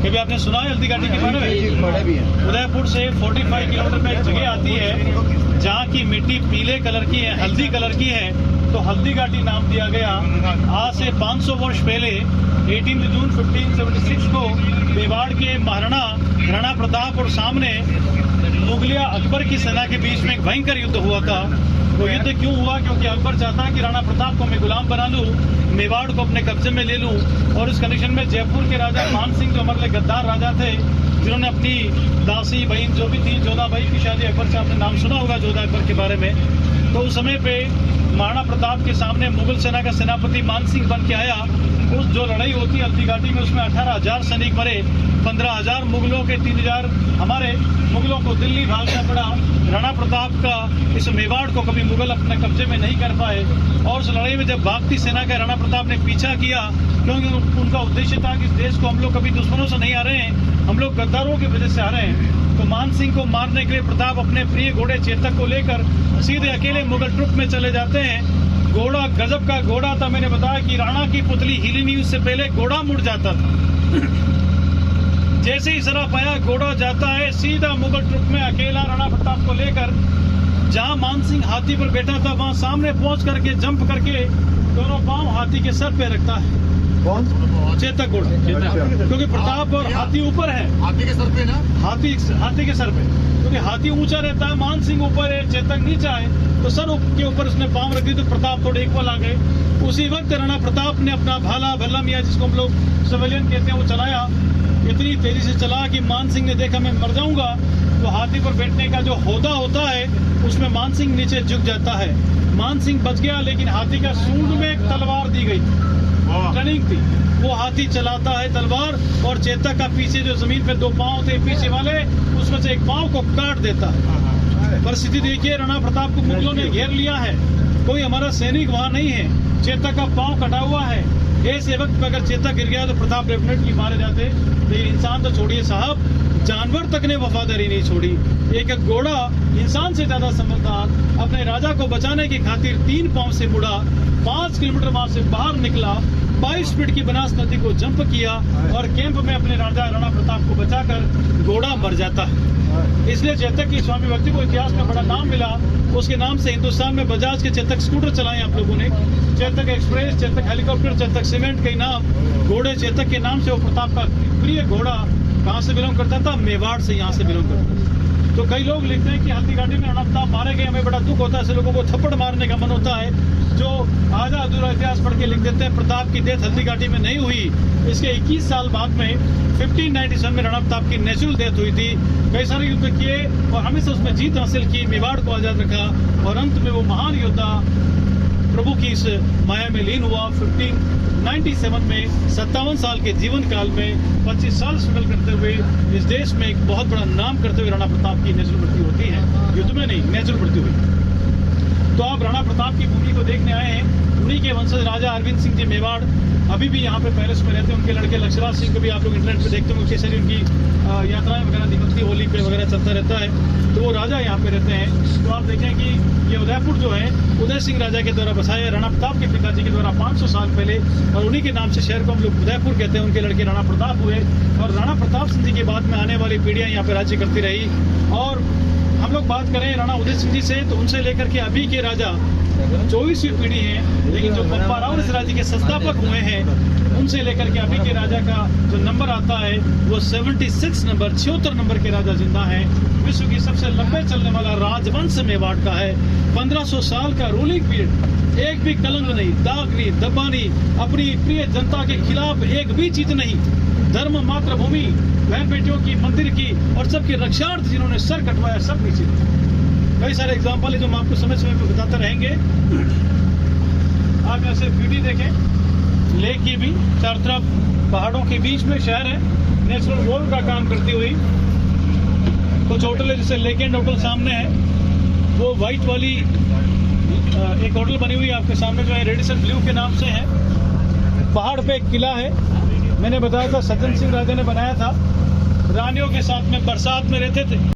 कभी आपने सुना है हल्दी घाटी के बारे में? उदयपुर से 45 किलोमीटर में एक जगह आती है जहाँ की मिट्टी पीले कलर की है, हल्दी कलर की है, तो हल्दी घाटी नाम दिया गया। आज से 500 वर्ष पहले 18 जून 1576 को मेवाड़ के महाराणा राणा प्रताप और सामने मुगलिया अकबर की सेना के बीच में एक भयंकर युद्ध हुआ था। वो युद्ध क्यों हुआ? क्योंकि अकबर चाहता है कि राणा प्रताप को मैं गुलाम बना लूं, मेवाड़ को अपने कब्जे में ले लूं, और इस कंडीशन में जयपुर के राजा मान सिंह जो हमारे लिए गद्दार राजा थे, जिन्होंने अपनी दासी बहन जो भी थी जोधाबाई की शादी अकबर से, आपने नाम सुना होगा जोधा अकबर के बारे में, तो उस समय पे महाराणा प्रताप के सामने मुगल सेना का सेनापति मान सिंह बन के आया। उस जो लड़ाई होती है हल्दी घाटी में, उसमें 18,000 सैनिक मरे, 15,000 मुगलों के, 3,000 हमारे मुगलों को दिल्ली भागना पड़ा। राणा प्रताप का इस मेवाड़ को कभी मुगल अपने कब्जे में नहीं कर पाए, और उस लड़ाई में जब भागती सेना का राणा प्रताप ने पीछा किया, क्योंकि उनका उद्देश्य था कि देश को हम लोग कभी दुश्मनों से नहीं आ रहे हैं, हम लोग गद्दारों की वजह से आ रहे हैं। तो मान सिंह को मारने के लिए प्रताप अपने प्रिय घोड़े चेतक को लेकर सीधे अकेले मुगल ट्रुप में चले जाते हैं। घोड़ा गजब का घोड़ा था, मैंने बताया कि राणा की पुतली हिली नहीं, उससे पहले घोड़ा मुड़ जाता था। जैसे ही जरा पाया घोड़ा जाता है सीधा मुगल ट्रुप में अकेला राणा प्रताप को लेकर, जहां मान सिंह हाथी पर बैठा था वहां सामने पहुंच करके जंप करके दोनों पांव हाथी के सर पे रखता है। कौन? चेतक घोड़ा, क्योंकि प्रताप और हाथी ऊपर है, हाथी के सर पे ना, हाथी के सर पे, क्योंकि हाथी ऊंचा रहता है, मान सिंह ऊपर है, चेतक नीचा है, तो सर के ऊपर उसने पांव रख दी तो प्रताप थोड़े इक्वल आ गए। उसी वक्त राणा प्रताप ने अपना भाला भल्ला मियाँ, जिसको हम लोग सिविलियन कहते हैं, वो चलाया। इतनी तेजी से चला कि मान सिंह ने देखा मैं मर जाऊंगा, तो हाथी पर बैठने का जो होदा होता है उसमें मान सिंह नीचे झुक जाता है। मान सिंह बच गया, लेकिन हाथी का सूंड में एक तलवार दी गई, टर्निंग थी, वो हाथी चलाता है तलवार, और चेतक का पीछे जो जमीन पे 2 पांव थे पीछे वाले, उसमें से एक पांव को काट देता है। परिस्थिति देखिए, राणा प्रताप को मुगलों ने घेर लिया है, कोई हमारा सैनिक वहां नहीं है, चेतक का पांव कटा हुआ है। ऐसे वक्त में अगर चेतक गिर गया तो प्रताप डेफिनेटली मारे जाते, लेकिन इंसान तो छोड़िए साहब, जानवर तक ने वफादारी नहीं छोड़ी। एक घोड़ा इंसान से ज्यादा समझदार अपने राजा को बचाने की खातिर 3 पांव से मुड़ा, 5 किलोमीटर वहां से बाहर निकला, 22 फीट की बनास नदी को जंप किया, और कैंप में अपने राजा राणा प्रताप को बचाकर घोड़ा मर जाता है। इसलिए चेतक की स्वामी भक्ति को इतिहास में बड़ा नाम मिला। उसके नाम से हिंदुस्तान में बजाज के चेतक स्कूटर चलाए आप लोगों ने, Chetak express, Chetak helicopter, Chetak cement के नाम, घोड़े चेतक के नाम से वो प्रताप का प्रिय घोड़ा कहाँ से बिलोंग करता था? मेवाड़ से, यहाँ से बिलोंग करता था। तो कई लोग लिखते हैं कि हल्दी घाटी में राणा प्रताप मारे गए, हमें बड़ा दुख होता है, ऐसे लोगों को थप्पड़ मारने का मन होता है, जो आधा अधूरा इतिहास पढ़ के लिख देते हैं प्रताप की डेथ हल्दी घाटी में नहीं हुई। इसके 21 साल बाद में 1597 में राणा प्रताप की नेचुरल डेथ हुई थी। कई सारे युद्ध किए और हमेशा उसमें जीत हासिल की, मेवाड़ को आजाद रखा, और अंत में वो महान योद्धा प्रभु की इस माया में लीन हुआ। 1597 में 57 साल के जीवन काल में 25 साल स्ट्रगल करते हुए इस देश में एक बहुत बड़ा नाम करते हुए राणा प्रताप की नेचुरल मृत्यु होती है, युद्ध में नहीं, नेचुरल मृत्यु हुई। तो आप राणा प्रताप की भूमि को देखने आए हैं। उन्हीं के वंशज राजा अरविंद सिंह जी मेवाड़ अभी भी यहाँ पे पैलेस में रहते हैं। उनके लड़के लक्षराज सिंह को भी आप लोग इंटरनेट पे देखते होंगे, कैसे उनकी यात्राएं वगैरह निकलती, होली पे वगैरह चलता रहता है, तो वो राजा यहाँ पे रहते हैं। तो आप देखें कि ये उदयपुर जो है उदय सिंह राजा के द्वारा बसाया, राणा प्रताप के पिताजी के द्वारा 500 साल पहले, और उन्हीं के नाम से शहर को हम लोग उदयपुर कहते हैं। उनके लड़के राणा प्रताप हुए, और राणा प्रताप सिंह जी के बाद में आने वाली पीढ़ियां यहाँ पे राज्य करती रही। और हम लोग बात करें राणा उदय सिंह जी से, तो उनसे लेकर के अभी के राजा 24वीं पीढ़ी है, लेकिन जो पप्पा राव इस राज्य के संस्थापक हुए हैं, उनसे लेकर के अभी के राजा का जो नंबर आता है वो 76 नंबर, 76 नंबर के राजा जिंदा है। विश्व की सबसे लंबे चलने वाला राजवंश मेवाड़ का है। 1500 साल का रूलिंग पीरियड, एक भी कलंक नहीं, दाग नहीं, दबा नहीं, अपनी प्रिय जनता के खिलाफ एक भी चीज नहीं, धर्म मातृभूमि, बहन बेटियों की, मंदिर की, और सबके रक्षार्थ जिन्होंने सर कटवाया, सब नीचे। कई सारे एग्जाम्पल है जो हम आपको समय समय पर बताते रहेंगे। आप ऐसे ब्यूटी देखें, लेक की भी चारों तरफ पहाड़ों के बीच में शहर है, नेचुरल वॉल का काम करती हुई। कुछ होटल है, जैसे लेक एंड होटल सामने है, वो व्हाइट वाली एक होटल बनी हुई आपके सामने जो है रेडिसन ब्लू के नाम से है। पहाड़ पे एक किला है, मैंने बताया था सज्जन सिंह राजा ने बनाया था, रानियों के साथ में बरसात में रहते थे।